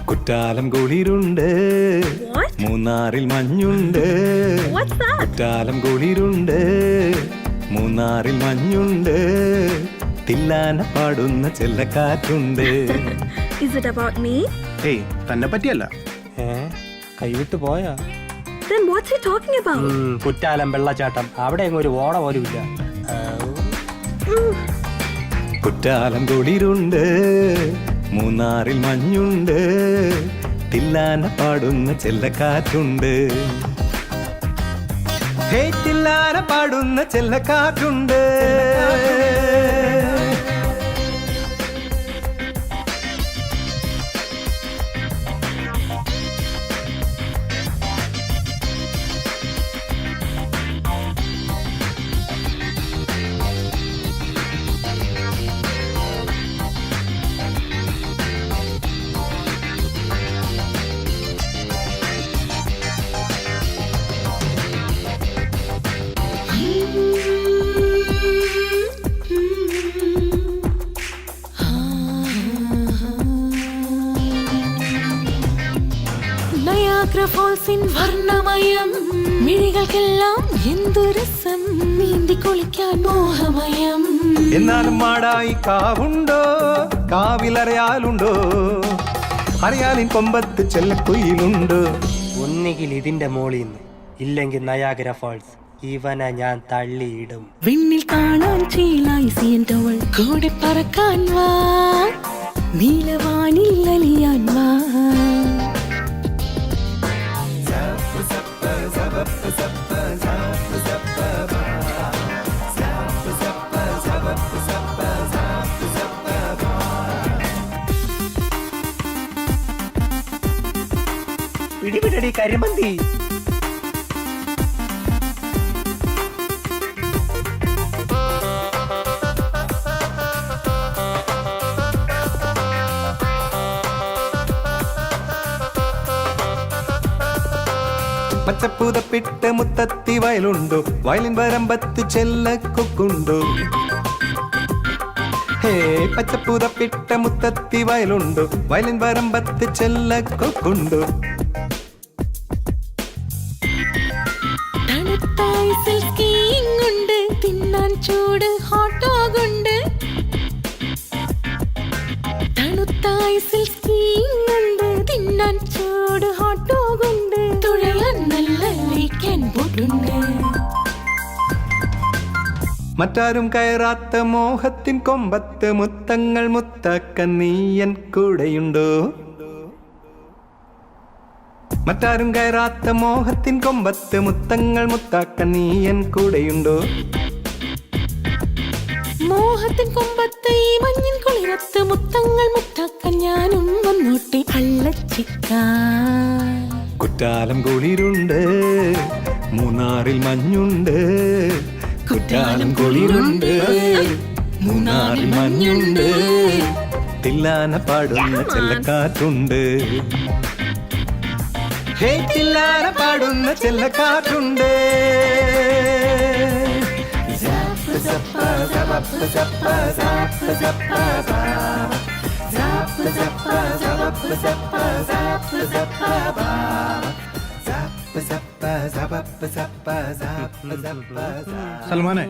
കുറ്റാലം കുളിരുണ്ട്, മൂന്നാറിൽ മഞ്ഞുണ്ട്. കുറ്റാലം കുളിരുണ്ട്, മൂന്നാറിൽ മഞ്ഞുണ്ട്. തില്ലാന പാടുന്ന ചെല്ലക്കാറ്റുണ്ട്. Is it about me? ഏയ് തന്നെ പറ്റിയല്ല. കൈവിട്ട് പോയാ? Then what's he talking about? Kuttalam വെള്ളച്ചാട്ടം അവിടെ ഒരു ഓട പോലും ഇല്ല. കുറ്റാലം കുളിരുണ്ട്, മൂന്നാറിൽ മഞ്ഞുണ്ട്. തില്ലാന പാടുന്ന ചെല്ലക്കാറ്റുണ്ട്. ഹേ തില്ലാന പാടുന്ന ചെല്ലക്കാറ്റുണ്ട്. നയാഗ്ര ഫോൾസിൻ വർണ്ണമയം മിഴികൾക്കെല്ലാം എന്തു രസം, നീന്തി കുളിക്കാൻ മോഹമയം. എന്നാലും മാടായി കാവുണ്ടോ, കാവിലറിയാലുണ്ടോ, അറിയാലിൻ കൊമ്പത്ത് ചെല്ലക്കുയിലുണ്ടോ. ഒന്നുകിൽ ഇതിന്റെ മോളിന്ന്, ഇല്ലെങ്കിൽ നയാഗ്ര ഫോൾസ്. ഇവനെ ഞാൻ തള്ളിയിടും. വിണ്ണിൽ കാണാൻ ചീലായി സീന്തവൾ, കൂടെ പറക്കാൻ വാ, നീലവാനിൽ അലിയാൻ വാ. പിടിപിടടി കരിമന്തി. പച്ചപ്പൂതപ്പിട്ട മുത്തത്തി വയലുണ്ടോ, വയലിൻ വരമ്പത്ത് ചെല്ലക്കൊക്കുണ്ടോ. ഹേ പച്ചപ്പൂതപ്പിട്ട മുത്തത്തി വയലുണ്ടോ, വയലിൻ വരമ്പത്ത് ചെല്ലക്കൊക്കുണ്ടോ. തണുത്ത ഐസിൽ സ്കീയിങ് ഉണ്ട്, തിന്നാൻ ചൂട് ഹോട്ട് ഡോഗ് ഉണ്ട്. തണുത്ത ഐസിൽ സ്കീയിങ് ഉണ്ട്, തിന്നാൻ ചൂട് ഹോട്ട് ഡോഗ് ഉണ്ട്. തുഴയാൻ നല്ല വീക്കെൻഡ് ബോട്ടുണ്ട്. മറ്റാരും കയറാത്ത മോഹത്തിൻ കൊമ്പത്ത് മുത്തങ്ങൾ മുത്താക്കാൻ നീയൻ കൂടെയുണ്ടോ. മറ്റാരും കയറാത്ത മോഹത്തിൻ കൊമ്പത്ത് മുത്തങ്ങൾ മുത്താക്കാൻ നീയൻ കൂടെയുണ്ടോ. മോഹത്തിൻ കൊമ്പത്ത് ഈ മഞ്ഞിൻ കുളിരത്ത് മുത്തങ്ങൾ മുത്താക്കാൻ ഞാനും വന്നോട്ടെ അള്ളച്ചിക്കാൻ. കുറ്റാലം കുളിരുണ്ട്, മൂന്നാറിൽ മഞ്ഞുണ്ട്. കുറ്റാലം കുളിരുണ്ട്, മൂന്നാറിൽ മഞ്ഞുണ്ട്. തില്ലാന പാടുന്ന ചെല്ലക്കാറ്റുണ്ട്. ഹേ തില്ലാന പാടുന്ന ചെല്ലക്കാറ്റുണ്ട്. സൽമാനെ